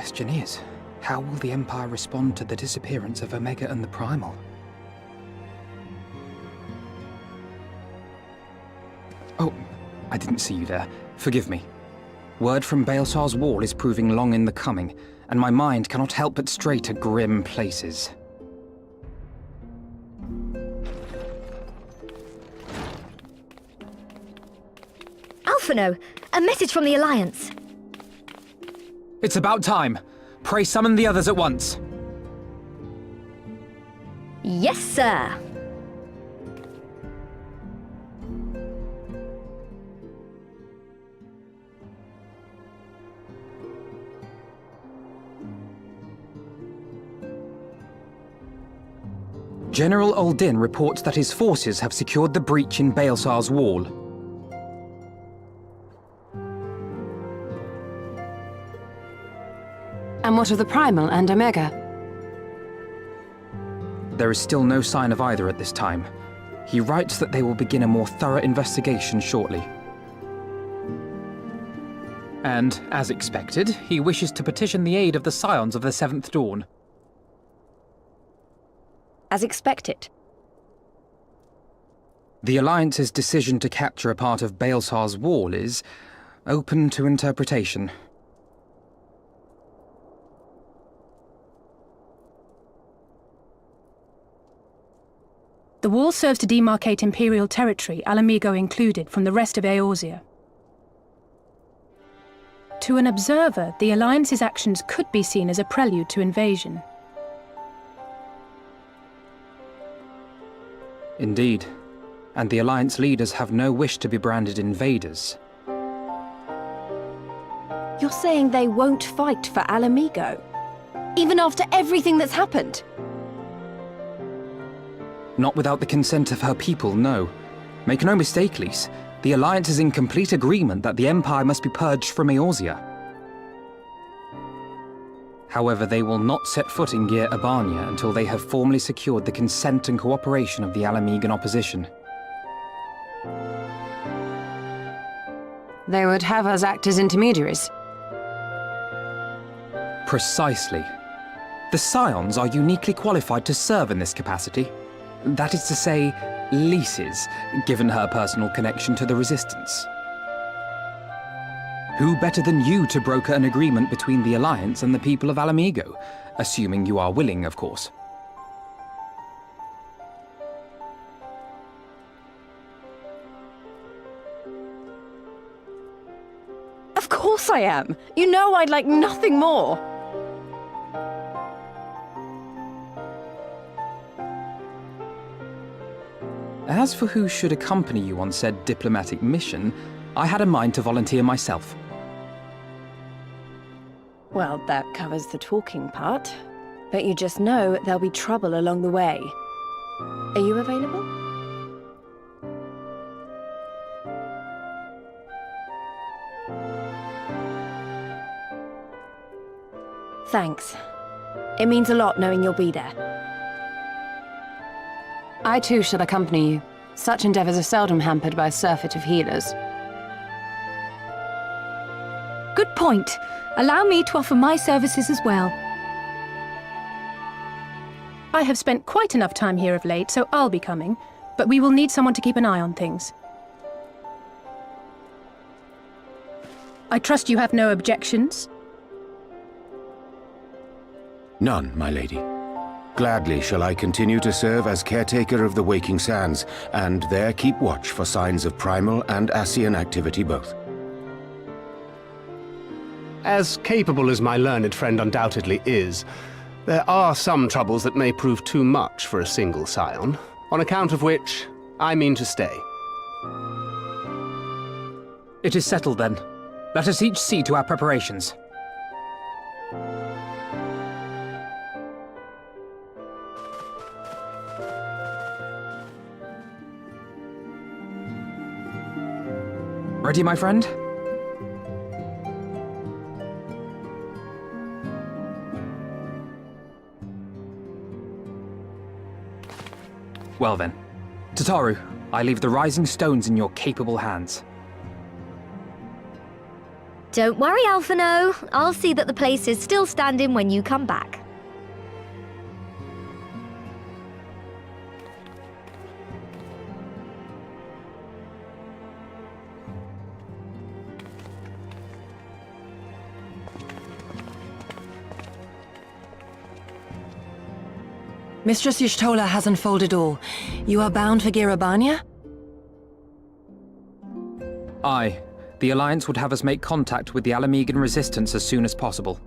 question is, how will the Empire respond to the disappearance of Omega and the Primal? Oh, I didn't see you there. Forgive me. Word from Baelsar's wall is proving long in the coming, and my mind cannot help but stray to grim places. Alphino, a message from the Alliance. It's about time. Pray summon the others at once. Yes, sir. General Uldin reports that his forces have secured the breach in Baelsar's wall. And what of the Primal and Omega? There is still no sign of either at this time. He writes that they will begin a more thorough investigation shortly. And, as expected, he wishes to petition the aid of the Scions of the Seventh Dawn. As expected. The Alliance's decision to capture a part of Baelsar's wall is open to interpretation. The wall serves to demarcate Imperial territory, Alamigo included, from the rest of Eorzea. To an observer, the Alliance's actions could be seen as a prelude to invasion. Indeed. And the Alliance leaders have no wish to be branded invaders. You're saying they won't fight for Alamigo? Even after everything that's happened? Not without the consent of her people, no. Make no mistake, Lys. The Alliance is in complete agreement that the Empire must be purged from Eorzea. However, they will not set foot in Gyr Abania until they have formally secured the consent and cooperation of the Alamigan opposition. They would have us act as intermediaries. Precisely. The Scions are uniquely qualified to serve in this capacity. That is to say, Lys's, given her personal connection to the Resistance. Who better than you to broker an agreement between the Alliance and the people of Alamigo? Assuming you are willing, of course. Of course I am! You know I'd like nothing more! As for who should accompany you on said diplomatic mission, I had a mind to volunteer myself. Well, that covers the talking part. But you just know there'll be trouble along the way. Are you available? Thanks. It means a lot knowing you'll be there. I too shall accompany you. Such endeavors are seldom hampered by a surfeit of healers. Good point. Allow me to offer my services as well. I have spent quite enough time here of late, so I'll be coming. But we will need someone to keep an eye on things. I trust you have no objections? None, my lady. Gladly shall I continue to serve as caretaker of the Waking Sands, and there keep watch for signs of primal and Ascian activity both. As capable as my learned friend undoubtedly is, there are some troubles that may prove too much for a single scion, on account of which I mean to stay. It is settled then. Let us each see to our preparations. Ready, my friend? Well then. Tataru, I leave the rising stones in your capable hands. Don't worry, Alphino. I'll see that the place is still standing when you come back. Mistress Y'shtola has unfolded all. You are bound for Girabania? Aye. The Alliance would have us make contact with the Alamegan resistance as soon as possible.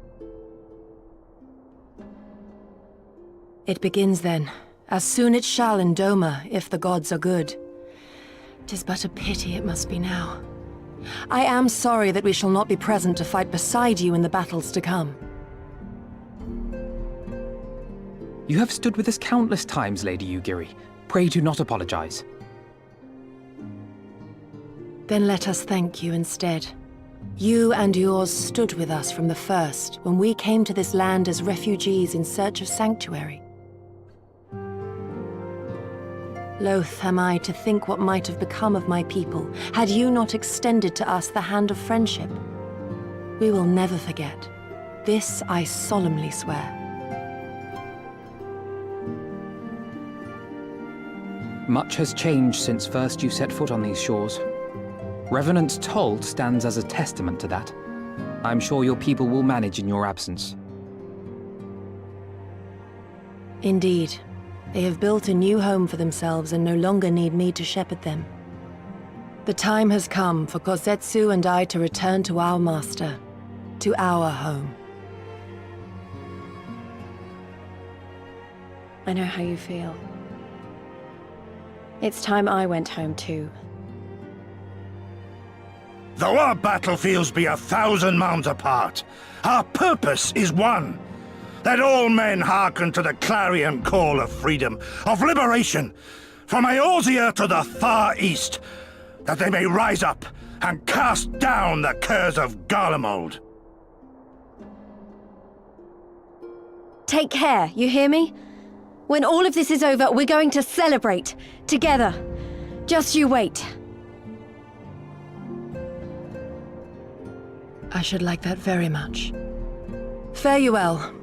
It begins then. As soon it shall in Doma, if the gods are good. 'Tis but a pity it must be now. I am sorry that we shall not be present to fight beside you in the battles to come. You have stood with us countless times, Lady Ugiri. Pray do not apologize. Then let us thank you instead. You and yours stood with us from the first, when we came to this land as refugees in search of sanctuary. Loath am I to think what might have become of my people, had you not extended to us the hand of friendship. We will never forget. This I solemnly swear. Much has changed since first you set foot on these shores. Revenant's Toll stands as a testament to that. I'm sure your people will manage in your absence. Indeed. They have built a new home for themselves and no longer need me to shepherd them. The time has come for Kozetsu and I to return to our master, to our home. I know how you feel. It's time I went home too. Though our battlefields be 1,000 mounds apart, our purpose is one. Let all men hearken to the clarion call of freedom, of liberation, from Eorzea to the far east, that they may rise up and cast down the curse of Garlemald. Take care, you hear me? When all of this is over, we're going to celebrate, together. Just you wait. I should like that very much. Fare you well.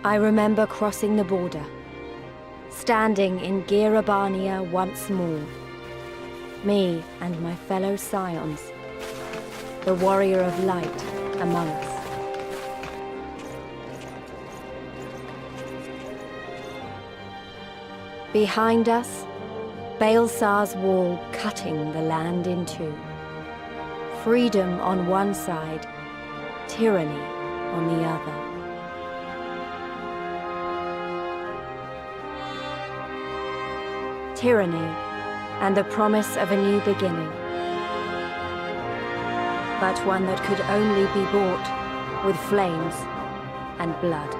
I remember crossing the border, standing in Girabania once more. Me and my fellow scions, the warrior of light among us. Behind us, Baelsar's wall cutting the land in two. Freedom on one side, tyranny on the other. Tyranny and the promise of a new beginning. But one that could only be bought with flames and blood.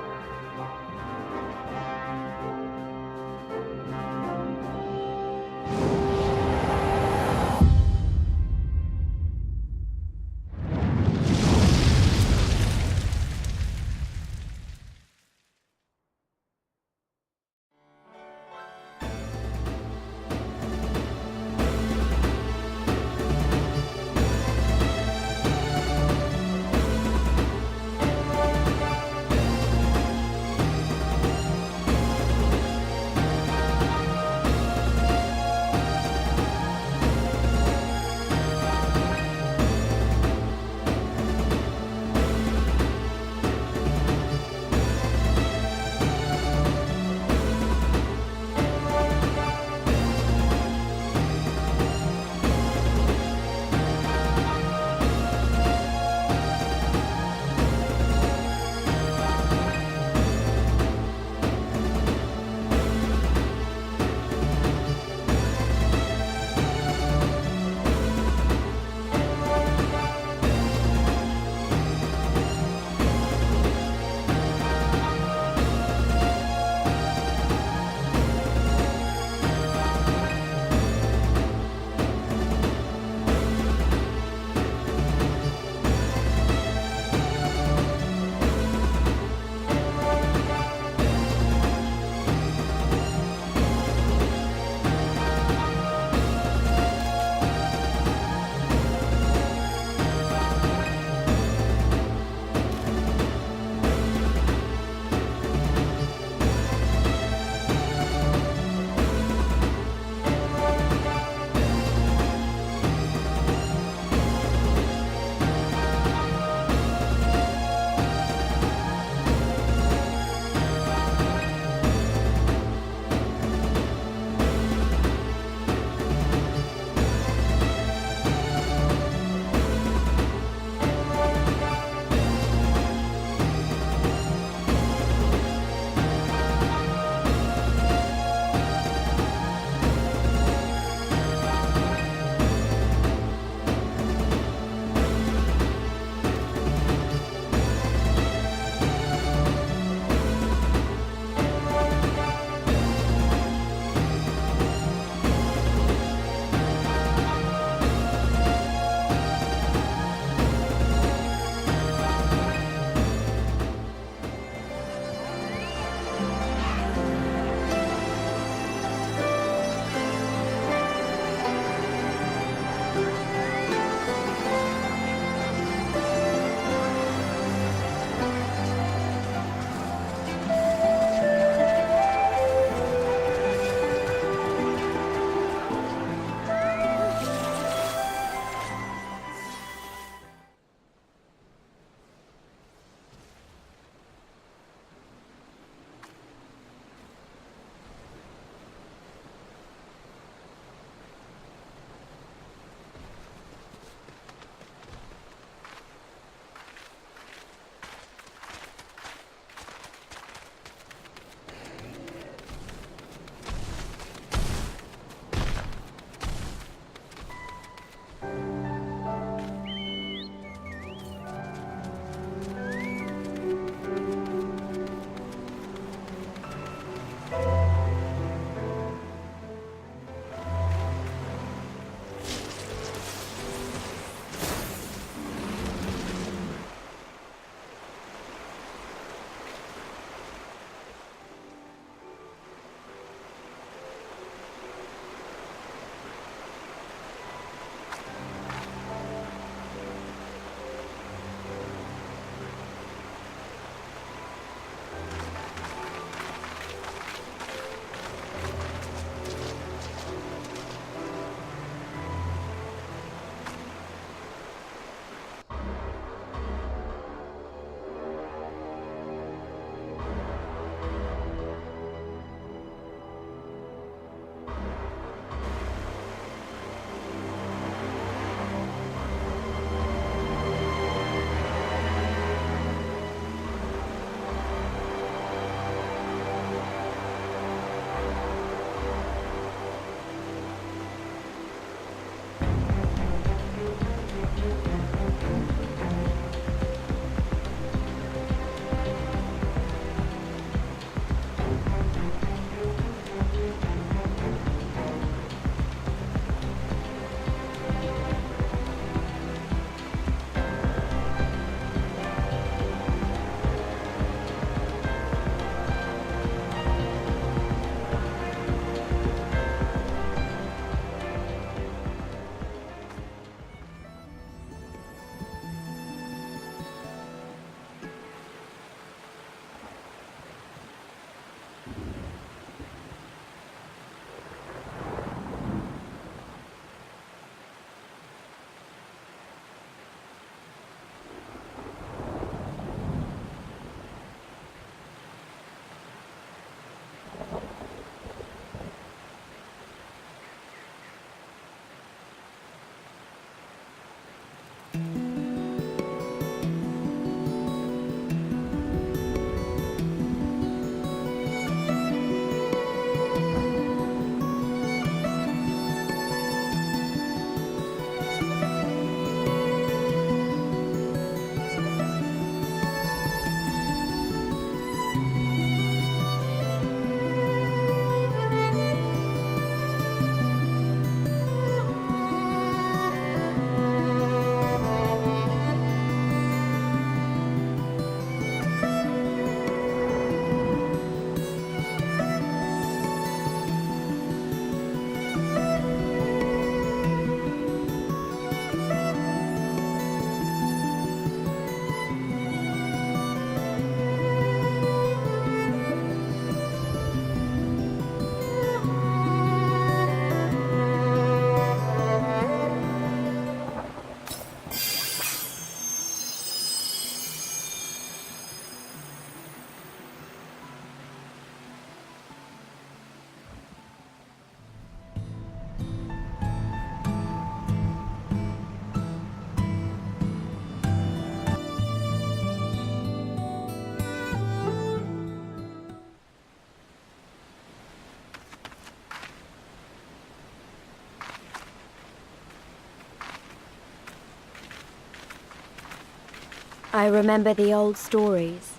I remember the old stories.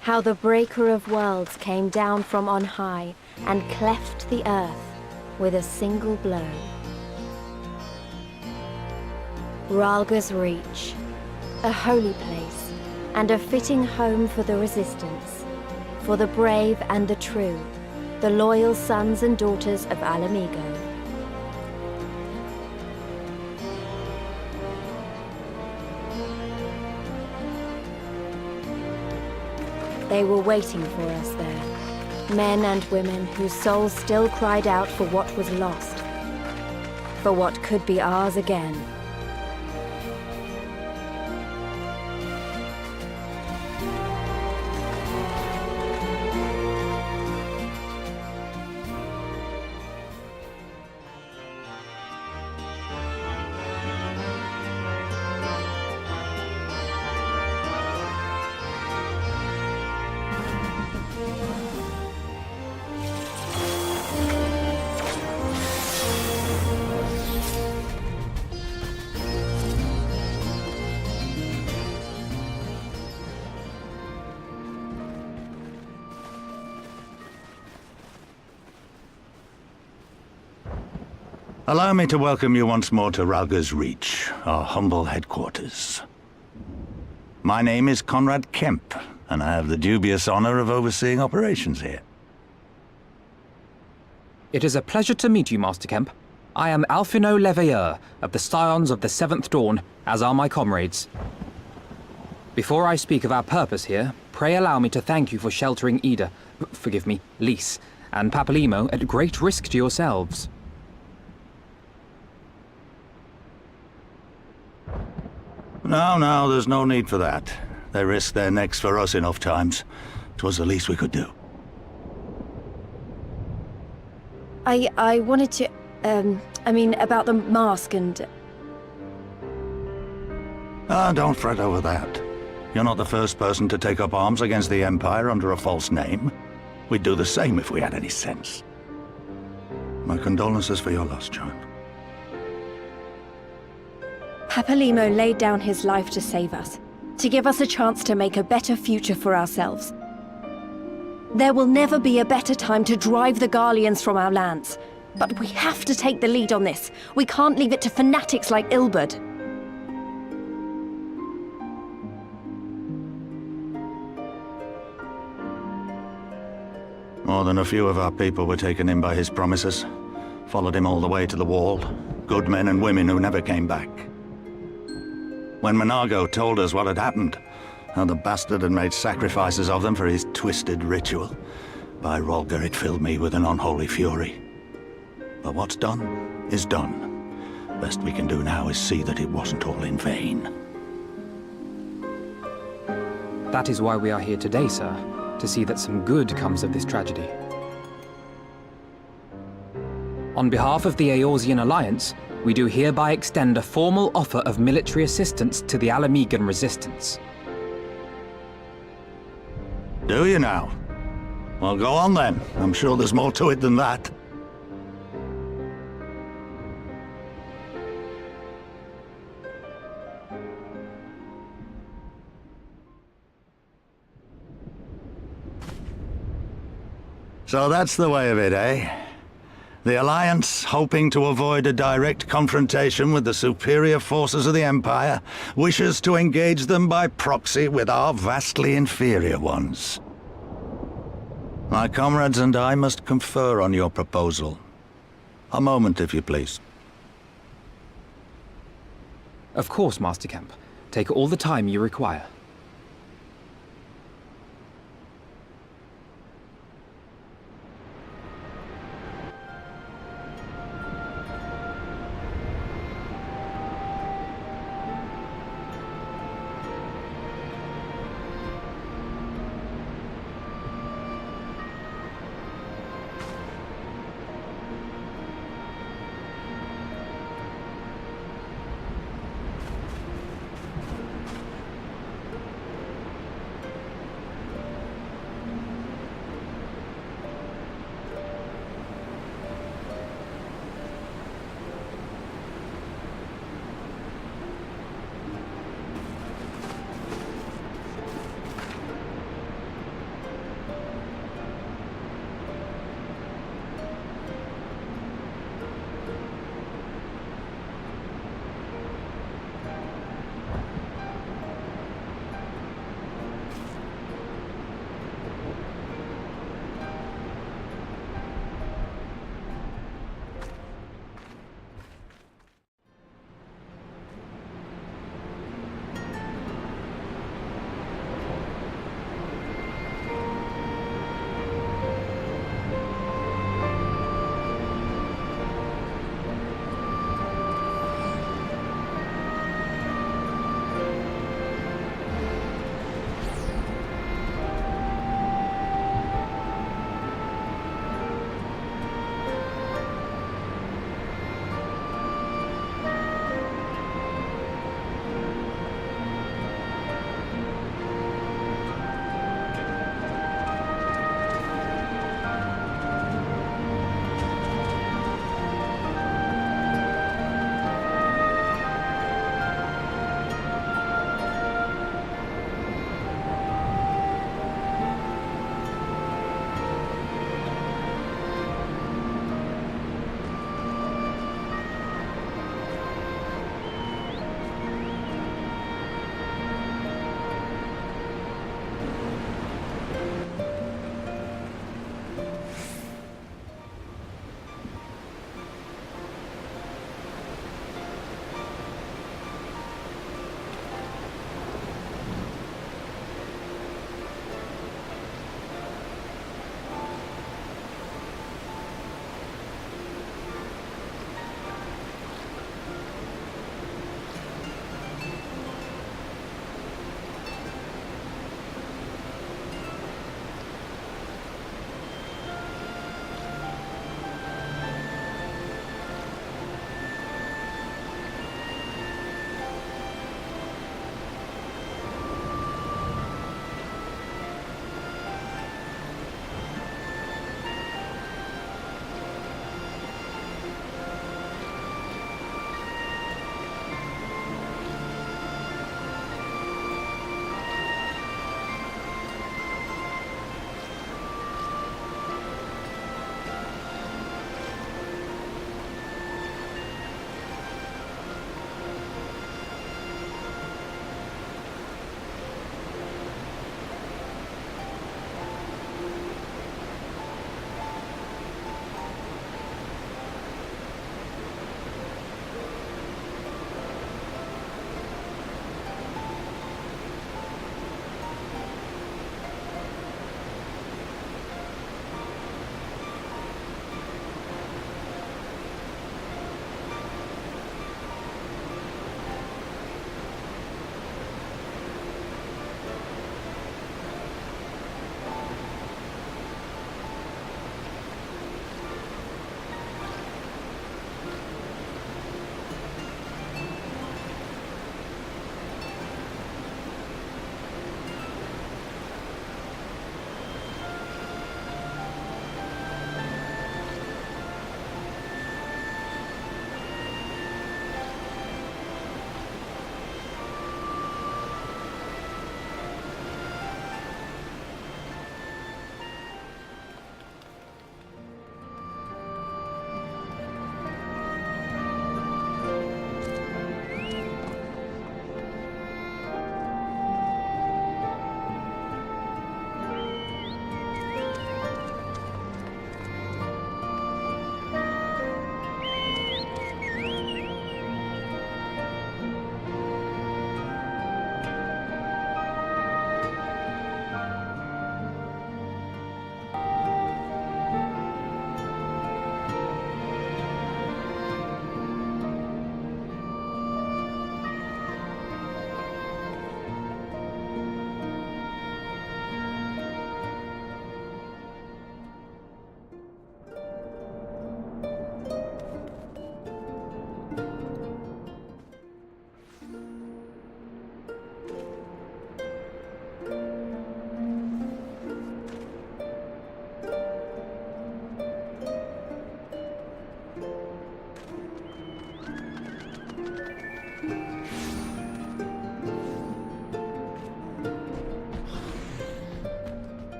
How the Breaker of Worlds came down from on high and cleft the earth with a single blow. Ralga's Reach, a holy place and a fitting home for the Resistance, for the brave and the true, the loyal sons and daughters of Alamigo. They were waiting for us there, men and women whose souls still cried out for what was lost, for what could be ours again. Allow me to welcome you once more to Ralga's Reach, our humble headquarters. My name is Conrad Kemp, and I have the dubious honor of overseeing operations here. It is a pleasure to meet you, Master Kemp. I am Alphino Leveilleur of the Scions of the Seventh Dawn, as are my comrades. Before I speak of our purpose here, pray allow me to thank you for sheltering Ida, forgive me, Lys, and Papalymo at great risk to yourselves. No, there's no need for that. They risked their necks for us enough times. 'Twas the least we could do. I wanted to, about the mask and... Don't fret over that. You're not the first person to take up arms against the Empire under a false name. We'd do the same if we had any sense. My condolences for your loss, child. Papalymo laid down his life to save us, to give us a chance to make a better future for ourselves. There will never be a better time to drive the Garleans from our lands. But we have to take the lead on this. We can't leave it to fanatics like Ilberd. More than a few of our people were taken in by his promises. Followed him all the way to the wall. Good men and women who never came back. When Monago told us what had happened, how the bastard had made sacrifices of them for his twisted ritual, by Ralga it filled me with an unholy fury. But what's done is done. Best we can do now is see that it wasn't all in vain. That is why we are here today, sir, to see that some good comes of this tragedy. On behalf of the Eorzean Alliance, we do hereby extend a formal offer of military assistance to the Alamigan resistance. Do you now? Well, go on then. I'm sure there's more to it than that. So that's the way of it, eh? The Alliance, hoping to avoid a direct confrontation with the superior forces of the Empire, wishes to engage them by proxy with our vastly inferior ones. My comrades and I must confer on your proposal. A moment, if you please. Of course, Master Kemp. Take all the time you require.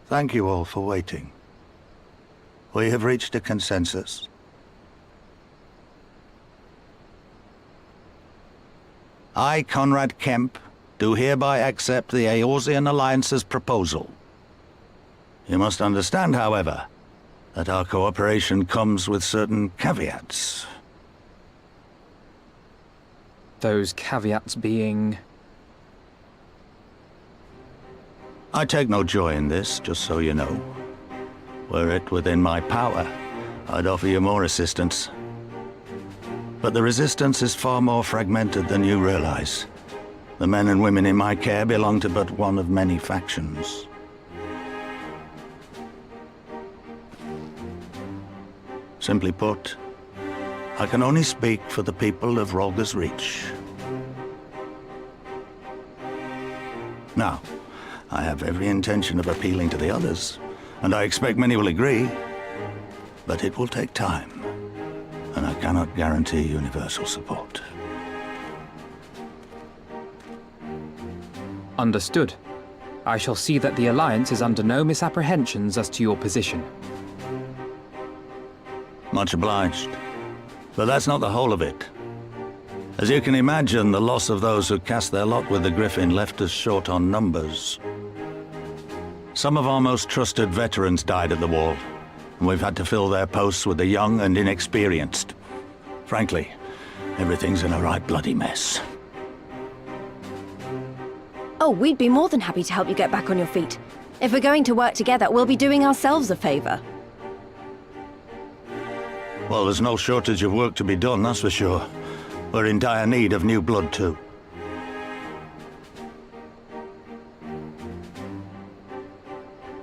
Thank you all for waiting. We have reached a consensus. I, Conrad Kemp, do hereby accept the Eorzean Alliance's proposal. You must understand, however, that our cooperation comes with certain caveats. Those caveats being... I take no joy in this, just so you know. Were it within my power, I'd offer you more assistance. But the Resistance is far more fragmented than you realize. The men and women in my care belong to but one of many factions. Simply put, I can only speak for the people of Rolga's Reach. Now, I have every intention of appealing to the others, and I expect many will agree, but it will take time, and I cannot guarantee universal support. Understood. I shall see that the Alliance is under no misapprehensions as to your position. Much obliged. But that's not the whole of it. As you can imagine, the loss of those who cast their lot with the Griffin left us short on numbers. Some of our most trusted veterans died at the wall, and we've had to fill their posts with the young and inexperienced. Frankly, everything's in a right bloody mess. Oh, we'd be more than happy to help you get back on your feet. If we're going to work together, we'll be doing ourselves a favor. Well, there's no shortage of work to be done, that's for sure. We're in dire need of new blood, too.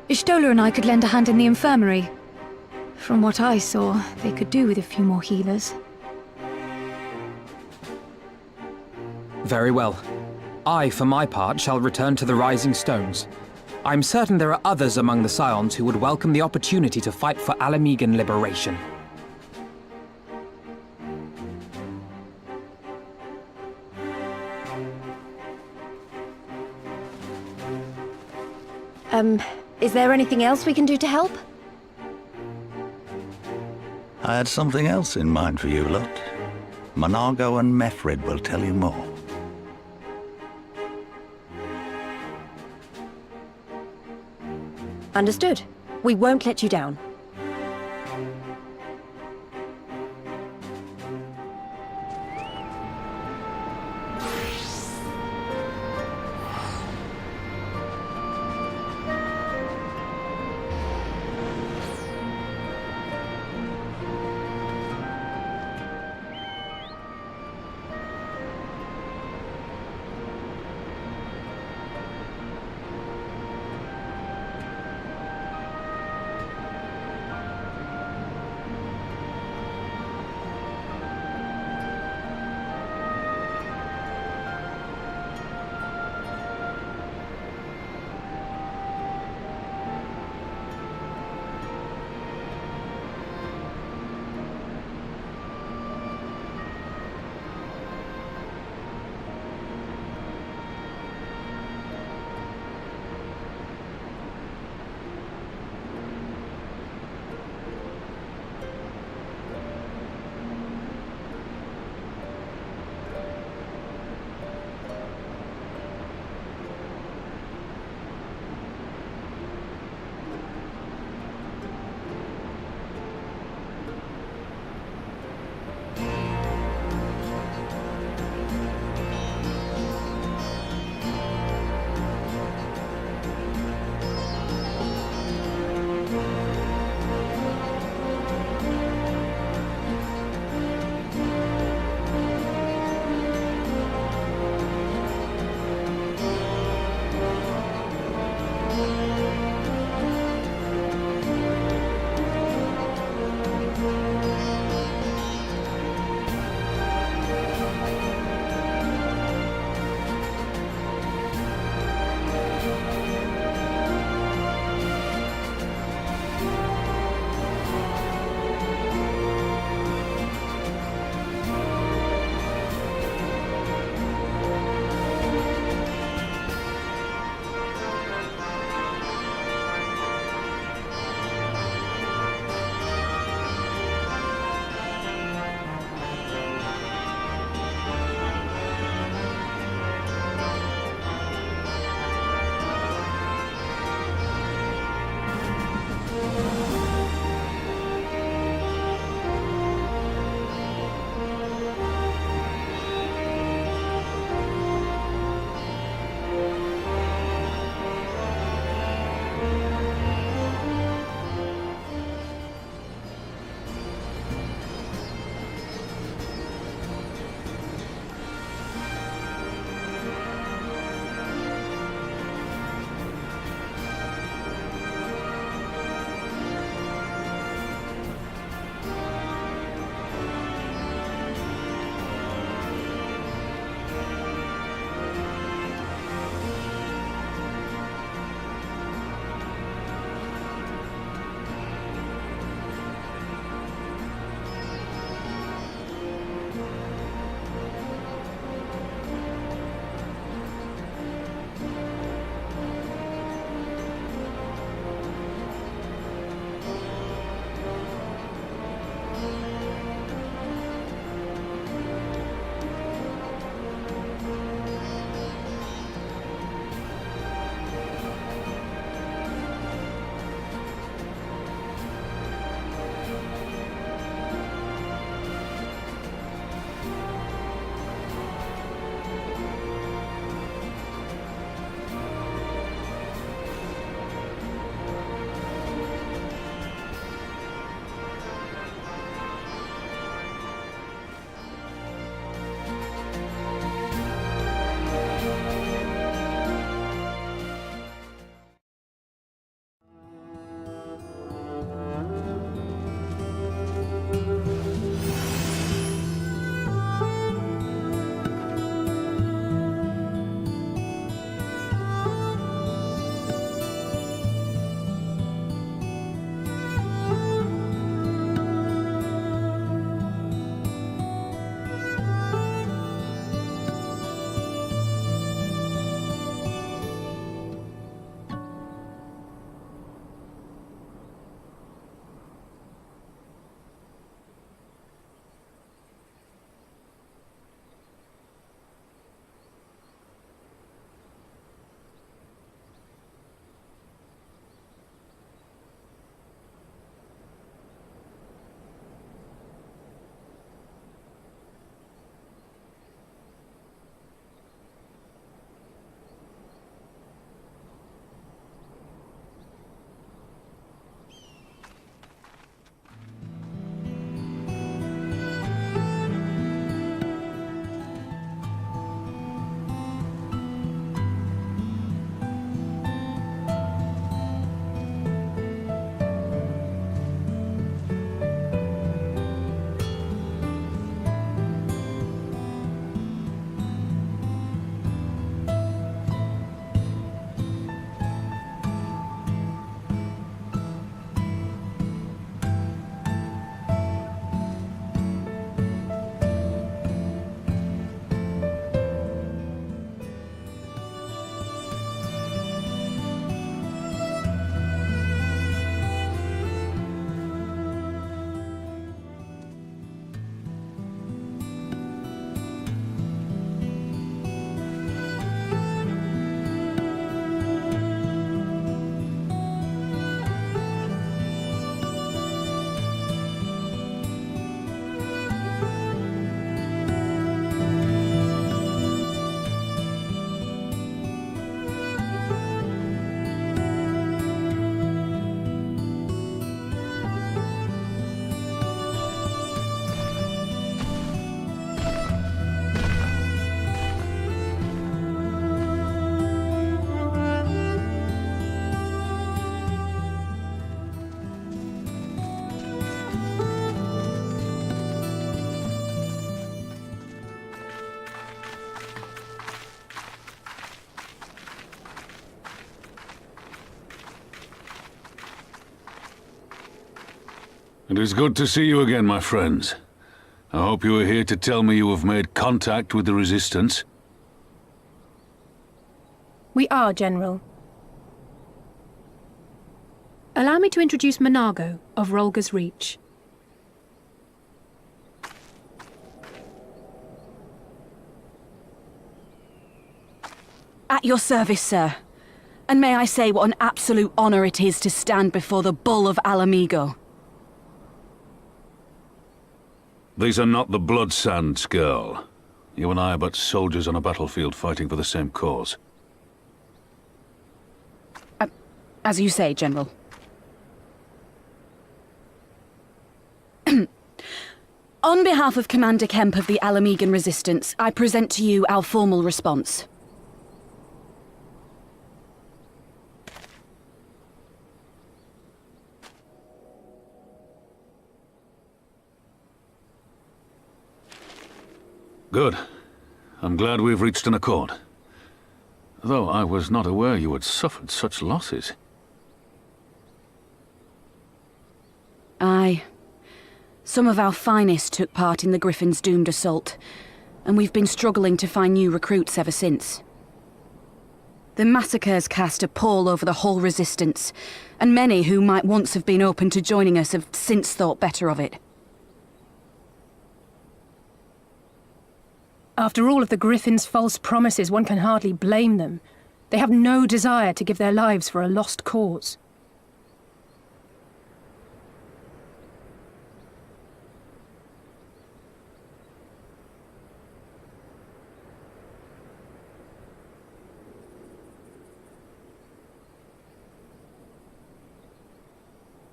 Ishtola and I could lend a hand in the infirmary. From what I saw, they could do with a few more healers. Very well. I, for my part, shall return to the Rising Stones. I'm certain there are others among the Scions who would welcome the opportunity to fight for Alamegan liberation. Is there anything else we can do to help? I had something else in mind for you lot. Monargo and Mefred will tell you more. Understood. We won't let you down. It is good to see you again, my friends. I hope you are here to tell me you have made contact with the Resistance. We are, General. Allow me to introduce Monago of Rolga's Reach. At your service, sir. And may I say what an absolute honor it is to stand before the Bull of Alamigo. These are not the Blood Sands, girl. You and I are but soldiers on a battlefield fighting for the same cause. As you say, General. On behalf of Commander Kemp of the Alamigan Resistance, I present to you our formal response. Good. I'm glad we've reached an accord. Though I was not aware you had suffered such losses. Aye. Some of our finest took part in the Griffin's doomed assault, and we've been struggling to find new recruits ever since. The massacres cast a pall over the whole Resistance, and many who might once have been open to joining us have since thought better of it. After all of the Griffin's false promises, one can hardly blame them. They have no desire to give their lives for a lost cause.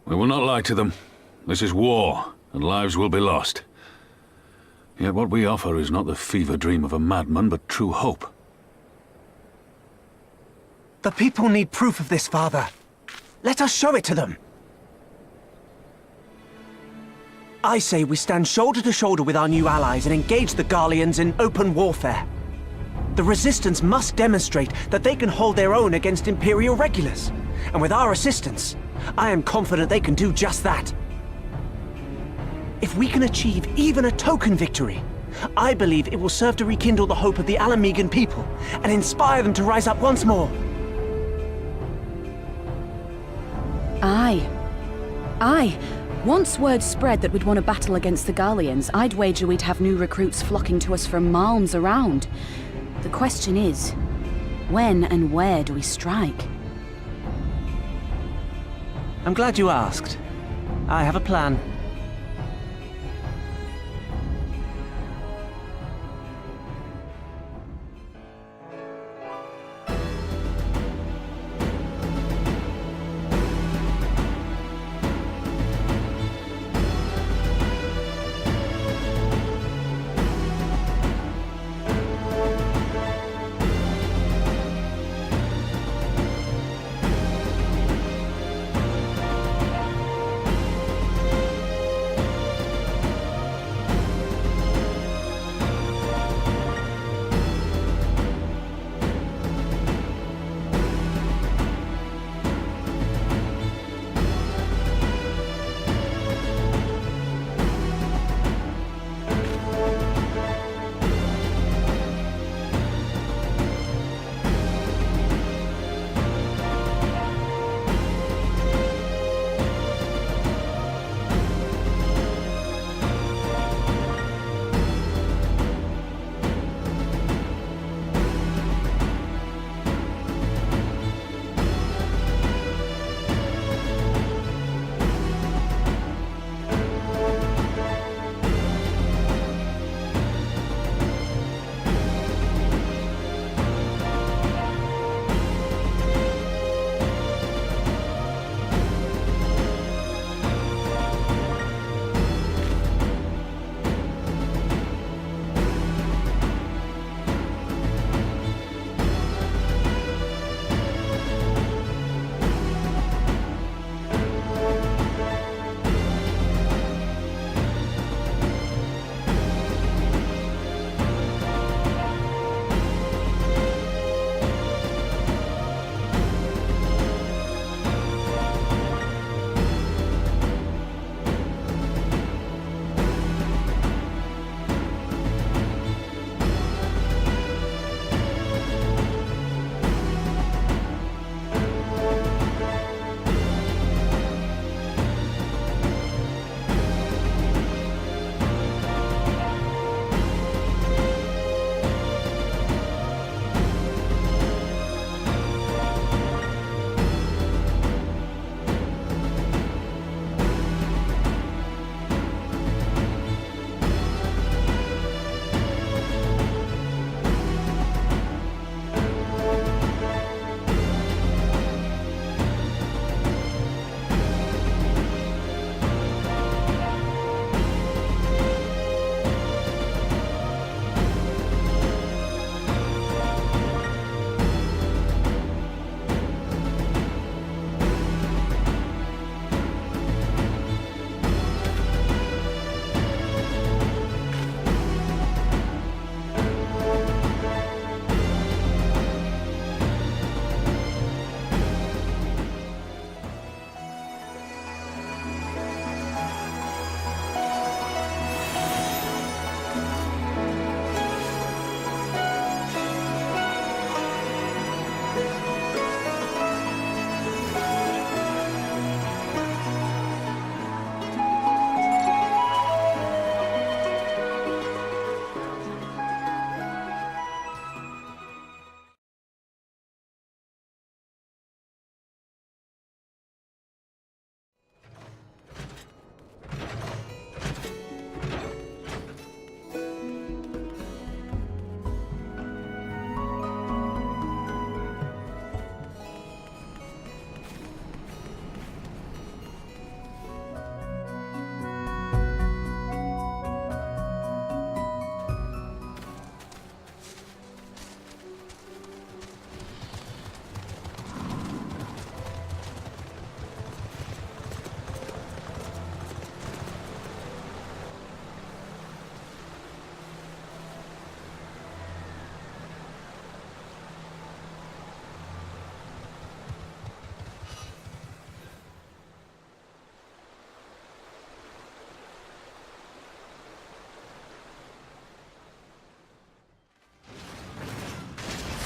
We will not lie to them. This is war, and lives will be lost. Yet what we offer is not the fever dream of a madman, but true hope. The people need proof of this, Father. Let us show it to them. I say we stand shoulder to shoulder with our new allies and engage the Garleans in open warfare. The Resistance must demonstrate that they can hold their own against Imperial regulars. And with our assistance, I am confident they can do just that. If we can achieve even a token victory, I believe it will serve to rekindle the hope of the Alamigan people and inspire them to rise up once more. Aye. Aye. Once word spread that we'd won a battle against the Garleans, I'd wager we'd have new recruits flocking to us from malms around. The question is, when and where do we strike? I'm glad you asked. I have a plan.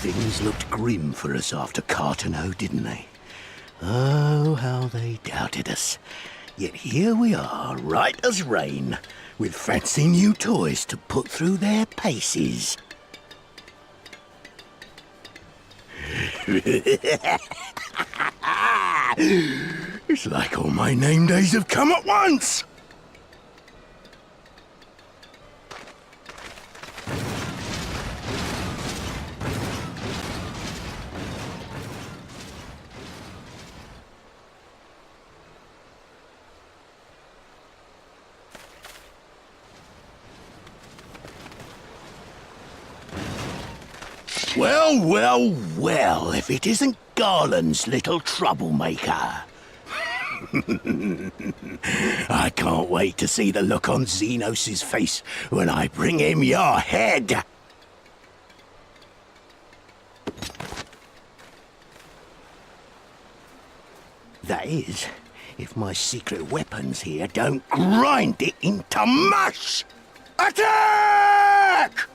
Things looked grim for us after Cartano, didn't they? Oh, how they doubted us. Yet here we are, right as rain, with fancy new toys to put through their paces. It's like all my name days have come at once! Well, well, well, if it isn't Garland's little troublemaker. I can't wait to see the look on Xenos' face when I bring him your head. That is, if my secret weapons here don't grind it into mush! Attack!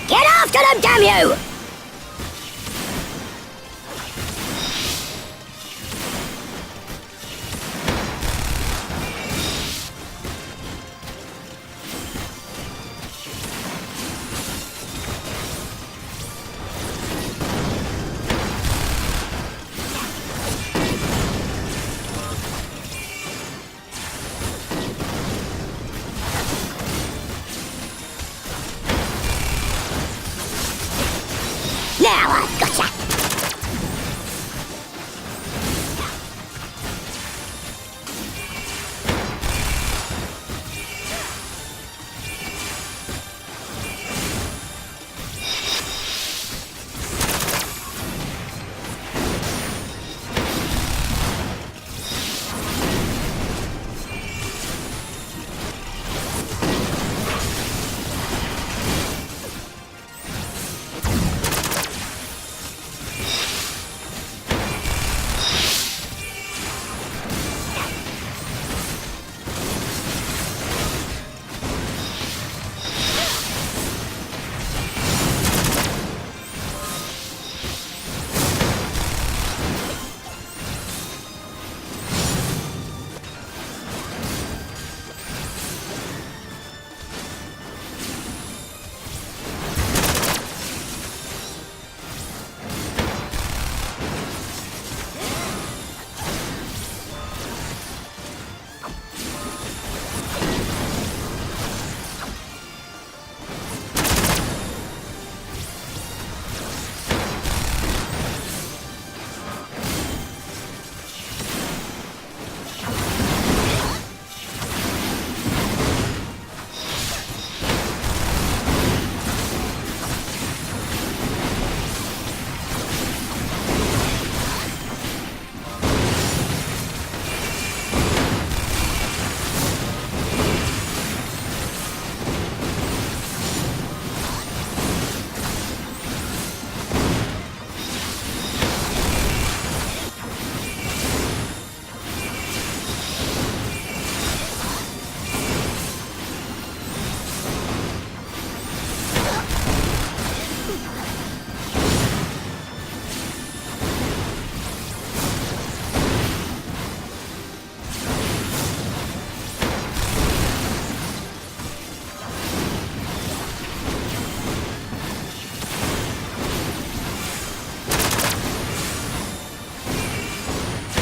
Get after them, damn you! Now I've gotcha!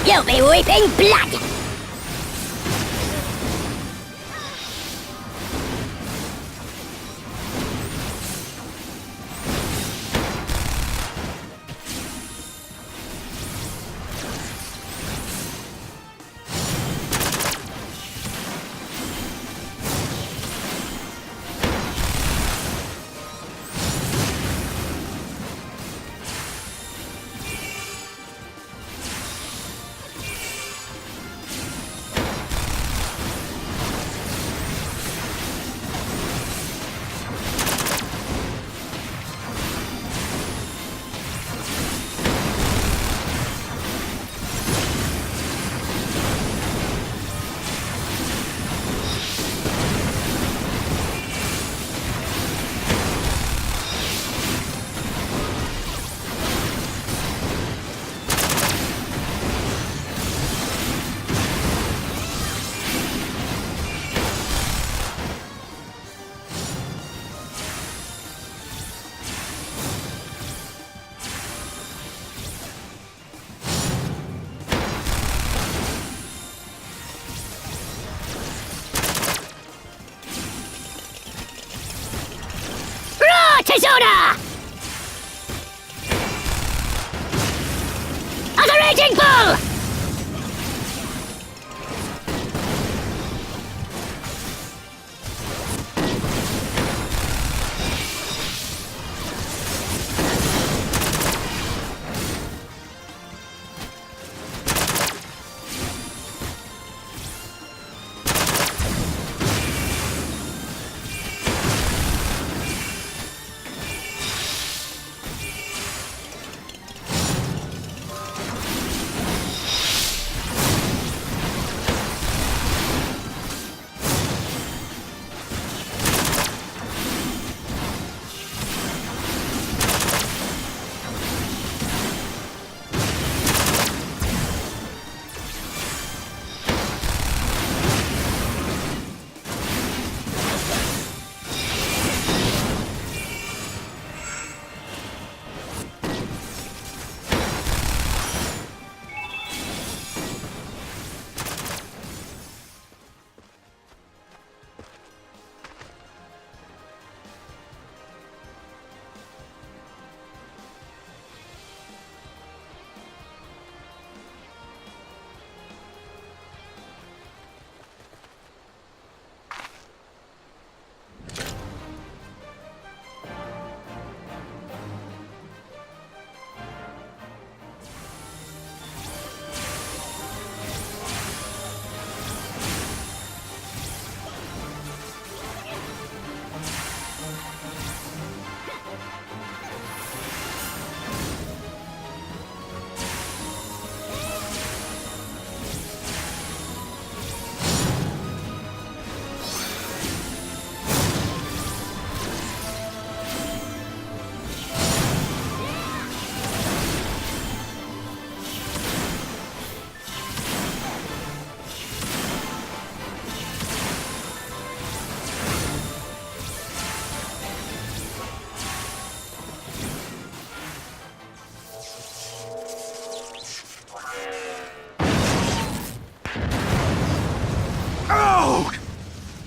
You'll be weeping blood! Disorder! As a raging bull!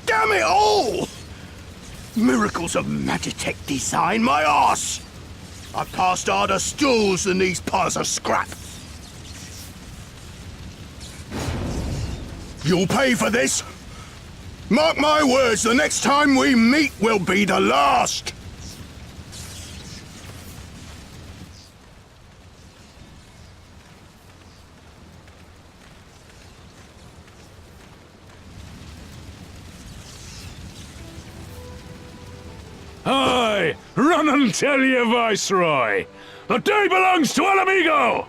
Damn it all! Miracles of Magitech design, my arse! I've passed harder stools than these piles of scrap. You'll pay for this. Mark my words, the next time we meet will be the last. Aye! Run and tell your viceroy! The day belongs to Alamigo!